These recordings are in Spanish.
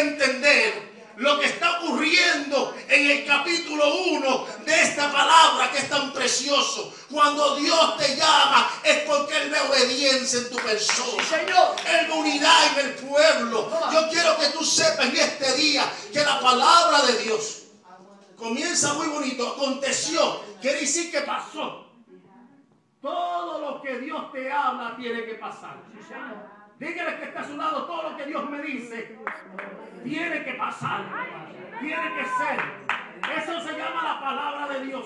entender lo que está ocurriendo en el capítulo 1 de esta palabra que es tan precioso. Cuando Dios te llama es porque Él ve obediencia en tu persona. Él ve unidad en el pueblo. Yo quiero que tú sepas en este día que la palabra de Dios comienza muy bonito. Aconteció. Quiere decir que pasó. Todo lo que Dios te habla tiene que pasar. Dígale que está a su lado, todo lo que Dios me dice tiene que pasar, tiene que ser. Eso se llama la palabra de Dios.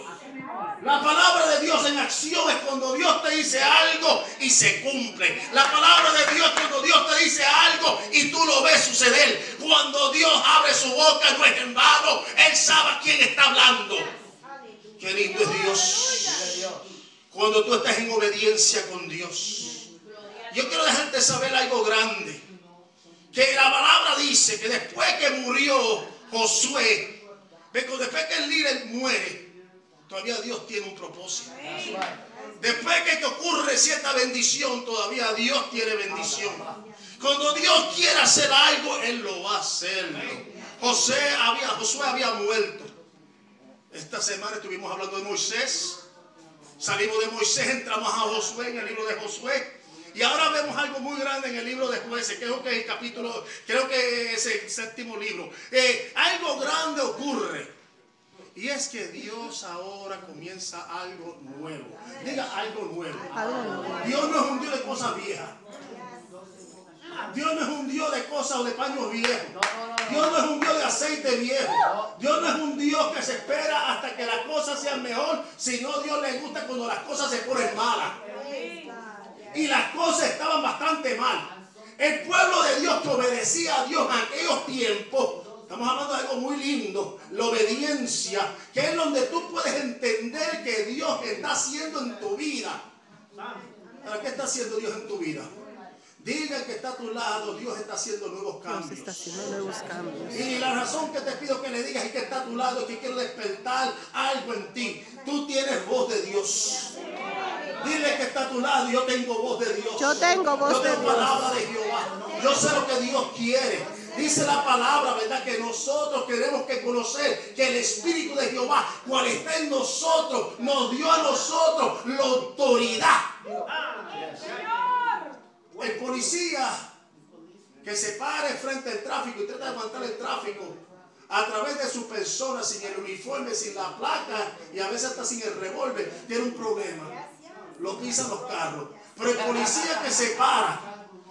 La palabra de Dios en acción es cuando Dios te dice algo y se cumple. La palabra de Dios es cuando Dios te dice algo y tú lo ves suceder. Cuando Dios abre su boca no es en vano. Él sabe a quién está hablando. Qué lindo es Dios. Cuando tú estás en obediencia con Dios. Yo quiero dejarte saber algo grande. Que la palabra dice que después que murió Josué, después que el líder muere, todavía Dios tiene un propósito. Después que ocurre cierta bendición, todavía Dios tiene bendición. Cuando Dios quiere hacer algo, Él lo va a hacer. Josué había muerto. Esta semana estuvimos hablando de Moisés. Salimos de Moisés, entramos a Josué, en el libro de Josué. Y ahora vemos algo muy grande en el libro de Jueces, creo que el capítulo, creo que es el séptimo libro. Algo grande ocurre. Y es que Dios ahora comienza algo nuevo. Diga algo nuevo. Dios no es un Dios de cosas viejas. Dios no es un Dios de cosas o de paños viejos. Dios no es un Dios de aceite viejo. Dios no es un Dios que se espera hasta que las cosas sean mejor. Sino Dios le gusta cuando las cosas se ponen malas. Y las cosas estaban bastante mal. El pueblo de Dios que obedecía a Dios en aquellos tiempos. Estamos hablando de algo muy lindo. La obediencia. Que es donde tú puedes entender que Dios está haciendo en tu vida. ¿Para qué está haciendo Dios en tu vida? Diga que está a tu lado, Dios está haciendo nuevos cambios. Dios está haciendo nuevos cambios. Y la razón que te pido que le digas y que está a tu lado es que quiero despertar algo en ti. Tú tienes voz de Dios. Dile que está a tu lado, yo tengo voz de Dios. Yo tengo voz de Dios. Yo tengo palabra de Jehová. Yo sé lo que Dios quiere. Dice la palabra, ¿verdad? Que nosotros tenemos que conocer que el Espíritu de Jehová, cual está en nosotros, nos dio a nosotros la autoridad. El policía que se pare frente al tráfico y trata de aguantar el tráfico a través de su persona, sin el uniforme, sin la placa y a veces hasta sin el revólver, tiene un problema. Lo pisan los carros. Pero el policía que se para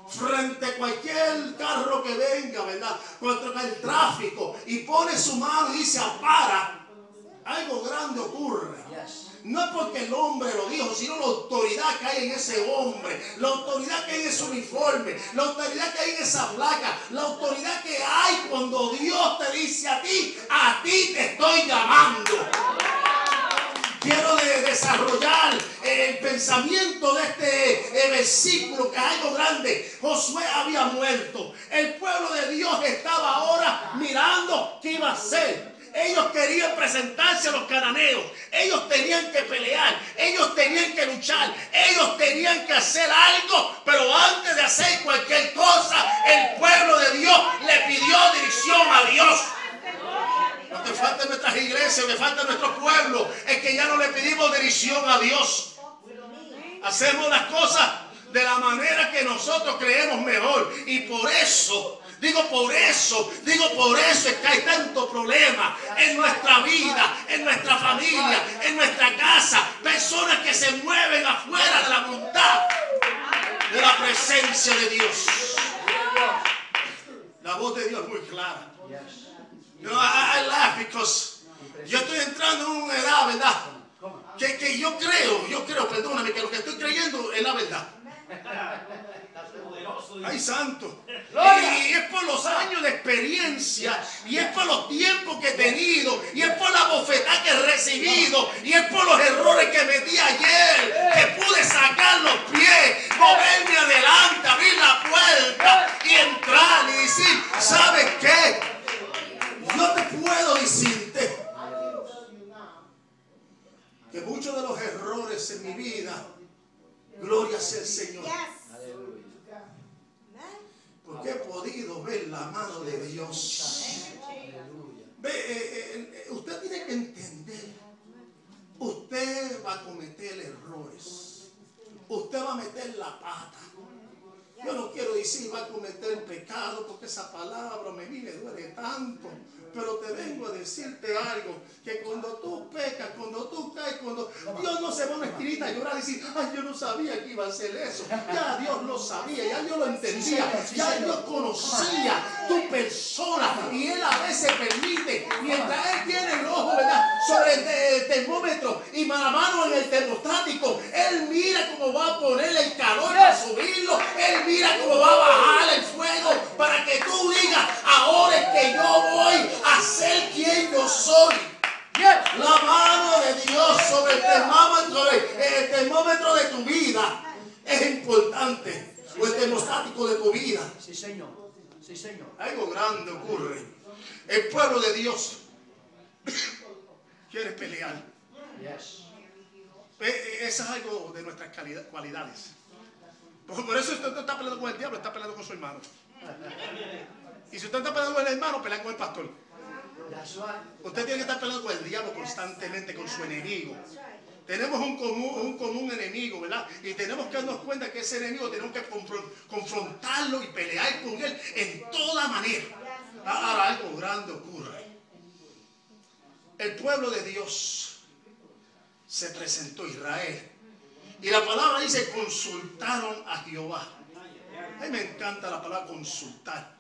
frente a cualquier carro que venga, ¿verdad? Contra el tráfico y pone su mano y dice para, algo grande ocurre. No es porque el hombre lo dijo, sino la autoridad que hay en ese hombre, la autoridad que hay en ese uniforme, la autoridad que hay en esa placa, la autoridad que hay cuando Dios te dice a ti te estoy llamando. Quiero desarrollar el pensamiento de este versículo, que es algo grande. Josué había muerto. El pueblo de Dios estaba ahora mirando qué iba a hacer. Ellos querían presentarse a los cananeos. Ellos tenían que pelear. Ellos tenían que luchar. Ellos tenían que hacer algo. Pero antes de hacer cualquier cosa, el pueblo de Dios le pidió dirección a Dios. Lo que falta en nuestras iglesias, lo que falta en nuestro pueblo, es que ya no le pedimos dirección a Dios. Hacemos las cosas de la manera que nosotros creemos mejor. Y por eso es que hay tanto problema en nuestra vida, en nuestra familia, en nuestra casa. Personas que se mueven afuera de la voluntad, de la presencia de Dios. La voz de Dios es muy clara. I laugh because yo estoy entrando en una edad, ¿verdad? Que yo creo, perdóname, que lo que estoy creyendo es la verdad. ¡Ay, santo! Y es por los años de experiencia, y es por los tiempos que he tenido, y es por la bofetada que he recibido, y es por los errores que metí ayer, que pude sacar los pies, moverme adelante, abrir la puerta y entrar y decir, ¿sabes qué? Yo te puedo decirte que muchos de los errores en mi vida, gloria sea el Señor. ¿Por qué? podido ver la mano de Dios. Usted tiene que entender, usted va a cometer errores, usted va a meter la pata. Yo no quiero decir va a cometer pecado, porque esa palabra a mí me duele tanto. Pero te vengo a decirte algo, que cuando tú pecas, cuando tú caes, cuando Dios no se va a una esquinita a llorar y decir, ay, yo no sabía que iba a hacer eso. Ya Dios lo sabía, ya Dios lo entendía, ya Dios conocía tu persona. Y Él a veces permite, mientras Él tiene el ojo, ¿verdad?, sobre el termómetro y la mano en el termostático, Él mira cómo va a poner el calor para subirlo. Él mira cómo va a bajar el fuego para que tú digas, ahora es que yo voy a ser quien yo soy. La mano de Dios sobre el termómetro de tu vida es importante, o el termostático de tu vida. Sí, Señor. Sí, Señor. Algo grande ocurre. El pueblo de Dios quiere pelear. Yes. Eso es algo de nuestras cualidades. Por eso usted no está peleando con el diablo, está peleando con su hermano. Y si usted está peleando con el hermano, pelea con el pastor. Usted tiene que estar peleando con el diablo constantemente, con su enemigo. Tenemos un común enemigo, ¿verdad? Y tenemos que darnos cuenta que ese enemigo tenemos que confrontarlo y pelear con él en toda manera. Ahora algo grande ocurre. El pueblo de Dios se presentó a Israel. Y la palabra dice, consultaron a Jehová. A mí me encanta la palabra consultar.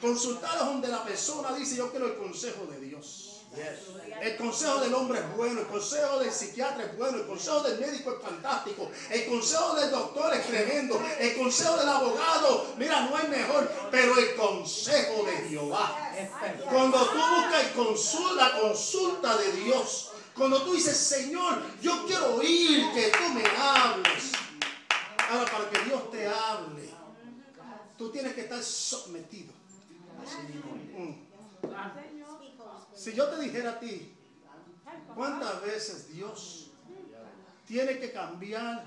Consultar es donde la persona dice, yo quiero el consejo de Dios. El consejo del hombre es bueno, el consejo del psiquiatra es bueno, el consejo del médico es fantástico, el consejo del doctor es tremendo, el consejo del abogado, mira, no es mejor, pero el consejo de Jehová. Cuando tú buscas la consulta de Dios, cuando tú dices, Señor, yo quiero oír que tú me hables. Ahora, para que Dios te hable, tú tienes que estar sometido. Si yo te dijera a ti, ¿cuántas veces Dios tiene que cambiar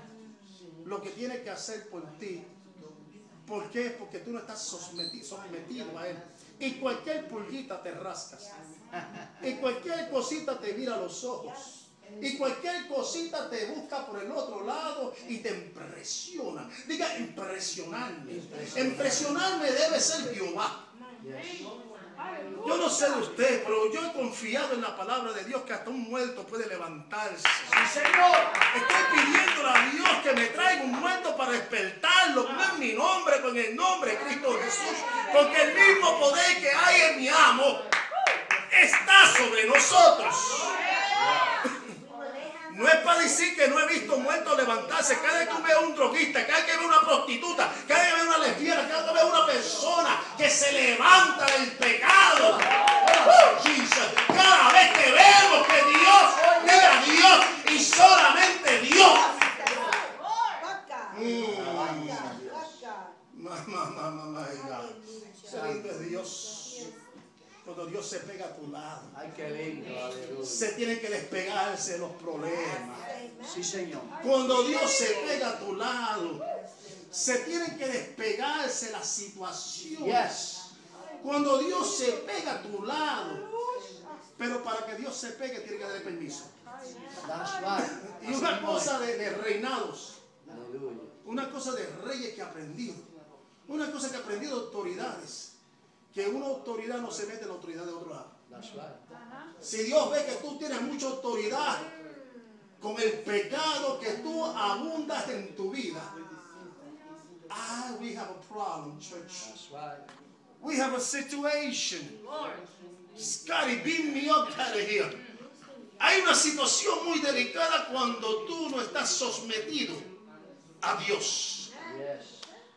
lo que tiene que hacer por ti? ¿Por qué? Porque tú no estás sometido a Él. Y cualquier pulguita te rascas. Y cualquier cosita te mira a los ojos. Y cualquier cosita te busca por el otro lado y te impresiona. Diga, impresionarme. Impresionarme debe ser Jehová. Yo no sé de usted, pero yo he confiado en la palabra de Dios que hasta un muerto puede levantarse. Sí, Señor. Estoy pidiéndole a Dios que me traiga un muerto para despertarlo, no en mi nombre, con el nombre de Cristo Jesús, porque el mismo poder que hay en mi amo está sobre nosotros. No es para decir que no he visto muertos levantarse. Cada vez que veo a un droguista, cada vez que veo una prostituta, cada vez que veo una lesbiana, cada vez que veo una persona que se levanta del pecado. Cada vez que vemos que Dios, diga Dios y solamente Dios. Qué lindo es Dios. Cuando Dios se pega a tu lado. Ay, qué lindo, aleluya. Se tienen que despegarse los problemas. Sí, Señor. Cuando Dios se pega a tu lado, se tienen que despegarse las situaciones. Cuando Dios se pega a tu lado, pero para que Dios se pegue tiene que darle permiso. Y una cosa de reinados, una cosa de reyes que he aprendido, una cosa que he aprendido de autoridades. Que una autoridad no se mete en la autoridad de otro lado. Si Dios ve que tú tienes mucha autoridad con el pecado que tú abundas en tu vida, we have a problem, church. We have a situation. Scotty, beam me up out of here. Hay una situación muy delicada cuando tú no estás sometido a Dios.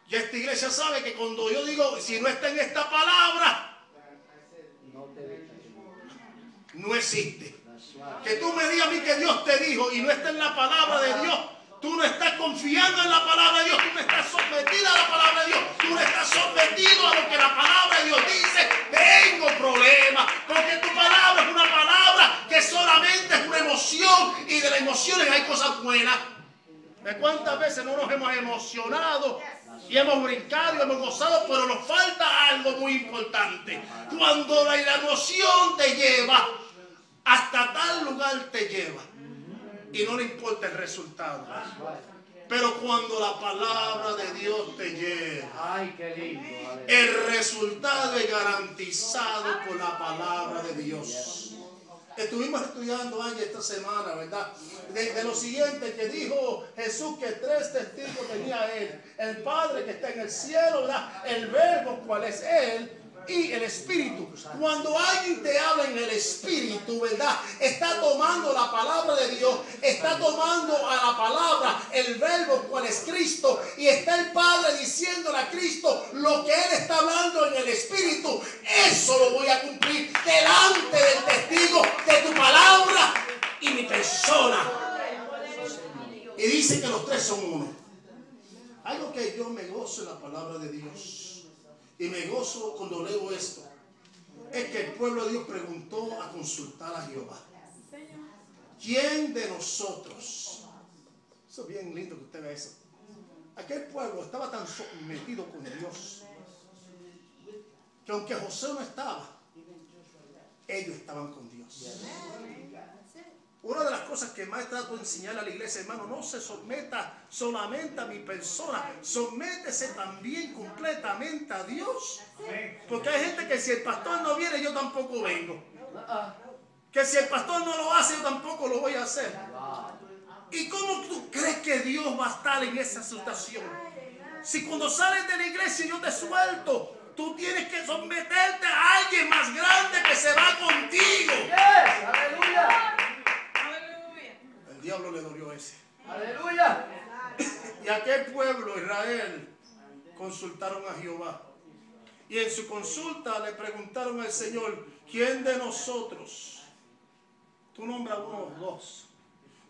Y esta iglesia sabe que cuando yo digo, si no está en esta palabra, no existe. Que tú me digas a mí que Dios te dijo y no está en la palabra de Dios, tú no estás confiando en la palabra de Dios, tú no estás sometida a la palabra de Dios, tú no estás sometido a lo que la palabra de Dios dice. Tengo problemas, porque tu palabra es una palabra que solamente es una emoción y de las emociones hay cosas buenas. ¿De cuántas veces no nos hemos emocionado Y hemos brincado y hemos gozado, pero nos falta algo muy importante. Cuando la emoción te lleva, hasta tal lugar te lleva. Y no le importa el resultado. Pero cuando la palabra de Dios te lleva, Ay, qué lindo. el resultado es garantizado por la palabra de Dios. Estuvimos estudiando esta semana, ¿verdad? De lo siguiente que dijo Jesús, que 3 testigos tenía él: el Padre que está en el cielo, ¿verdad? El Verbo, cual es él, y el Espíritu. Cuando alguien te habla en el Espíritu, ¿verdad? Está tomando la palabra de Dios, está tomando a la palabra, el Verbo, cual es Cristo, y está el Padre diciéndole a Cristo lo que él está hablando en el Espíritu. Eso lo voy a cumplir delante del testigo de tu palabra y mi persona. Y dice que los 3 son uno. Algo que yo me gozo en la palabra de Dios, y me gozo cuando leo esto, es que el pueblo de Dios preguntó a consultar a Jehová: ¿quién de nosotros? Eso es bien lindo que usted vea eso. Aquel pueblo estaba tan metido con Dios que aunque José no estaba, ellos estaban con Dios. Una de las cosas que más trato de enseñar a la iglesia, hermano: no se someta solamente a mi persona, sométese también completamente a Dios. Porque hay gente que si el pastor no viene, yo tampoco vengo. Que si el pastor no lo hace, yo tampoco lo voy a hacer. ¿Y cómo tú crees que Dios va a estar en esa situación? Si cuando sales de la iglesia yo te suelto, tú tienes que someterte a alguien más grande que se va contigo. Yes, aleluya. El diablo le dolió ese. Aleluya. Y aquel pueblo, Israel, consultaron a Jehová. Y en su consulta le preguntaron al Señor: ¿quién de nosotros? Tú nombras uno o dos.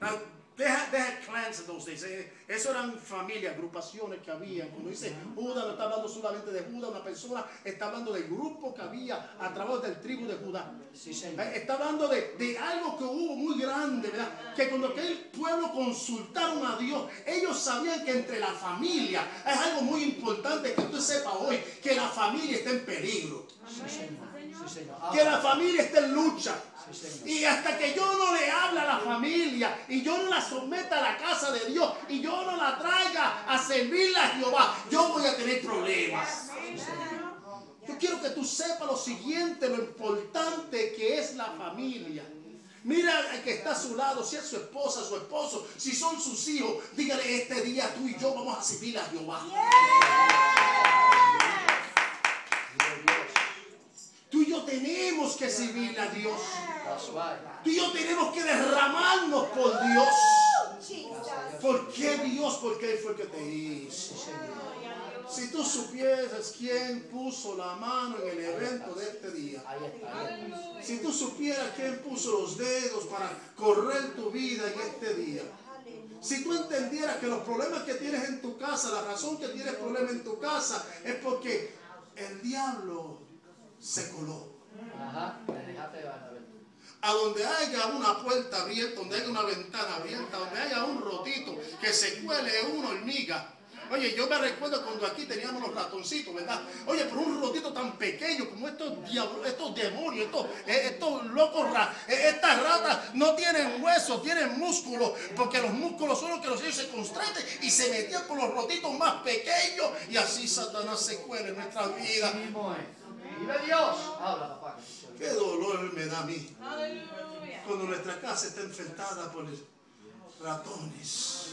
Now, they had clans in those days. Eso eran familias, agrupaciones que había. Cuando dice Judá, no está hablando solamente de Judá, una persona, está hablando del grupo que había a través del tribu de Judá. Sí, señor. Está hablando de algo que hubo muy grande, ¿verdad? Que cuando aquel pueblo consultaron a Dios, ellos sabían que entre la familia, es algo muy importante que usted sepa hoy, que la familia está en peligro. Sí, señor. Sí, señor. Que la familia está en lucha. Sí, señor. Y hasta que yo no le hable a la familia y yo no la someta a la casa de Dios y yo no la traiga a servirle a Jehová, yo voy a tener problemas. Yo quiero que tú sepas lo siguiente, lo importante que es la familia. Mira al que está a su lado, si es su esposa, su esposo, si son sus hijos, dígale: este día tú y yo vamos a servir a Jehová. Tú y yo tenemos que servir a Dios. That's right. Tú y yo tenemos que derramarnos por Dios. ¿Por qué Dios? Porque Él fue el que te hizo. Si tú supieras quién puso la mano en el evento de este día. Ahí está. Ahí está. Si tú supieras quién puso los dedos para correr tu vida en este día. Si tú entendieras que los problemas que tienes en tu casa, la razón que tienes problemas en tu casa es porque el diablo se coló. Ajá. Me dejaste llevar la aventura. A donde haya una puerta abierta, donde haya una ventana abierta, donde haya un rotito, que se cuele una hormiga. Oye, yo me recuerdo cuando aquí teníamos los ratoncitos, ¿verdad? Oye, pero un rotito tan pequeño como estos diablos, estos demonios, estos locos, estas ratas no tienen huesos, tienen músculos, porque los músculos son los que los ellos se constraen y se metían por los rotitos más pequeños y así Satanás se cuela en nuestras vidas. Así mismo es. Vive Dios. Habla, papá. Qué dolor me da a mí cuando nuestra casa está infestada por ratones.